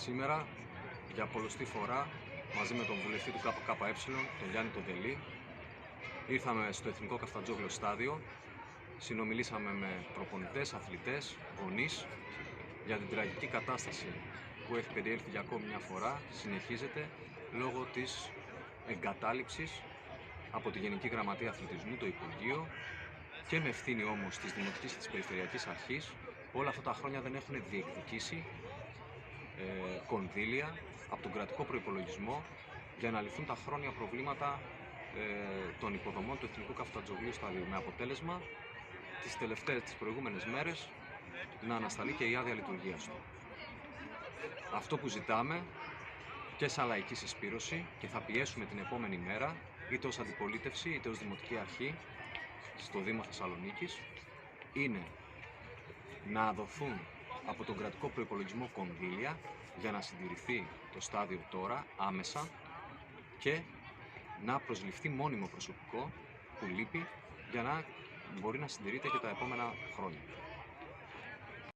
Σήμερα, για πολλοστή φορά, μαζί με τον βουλευτή του ΚΚΕ, τον Γιάννη τον Τελή, ήρθαμε στο Εθνικό Καφτατζόγλιο Στάδιο, συνομιλήσαμε με προπονητές, αθλητές, γονείς για την τραγική κατάσταση που έχει περιέλθει για ακόμη μια φορά, συνεχίζεται λόγω της εγκατάλειψης από τη Γενική Γραμματεία Αθλητισμού, το Υπουργείο, και με ευθύνη όμως της Δημοτικής και της Περιφερειακής Αρχής, που όλα αυτά τα χρόνια δεν έχουν διεκδικήσει κονδύλια από τον κρατικό προϋπολογισμό για να λυθούν τα χρόνια προβλήματα των υποδομών του Εθνικού Καφτατζογλίου Σταδίου, με αποτέλεσμα τις προηγούμενες μέρες να ανασταλεί και η άδεια λειτουργίας του. Αυτό που ζητάμε και σαν λαϊκή συσπήρωση, και θα πιέσουμε την επόμενη μέρα είτε ως αντιπολίτευση είτε ως Δημοτική Αρχή στο Δήμο Θεσσαλονίκης, είναι να δοθούν από τον κρατικό προϋπολογισμό κονδύλια για να συντηρηθεί το στάδιο τώρα άμεσα και να προσληφθεί μόνιμο προσωπικό που λείπει για να μπορεί να συντηρείται και τα επόμενα χρόνια.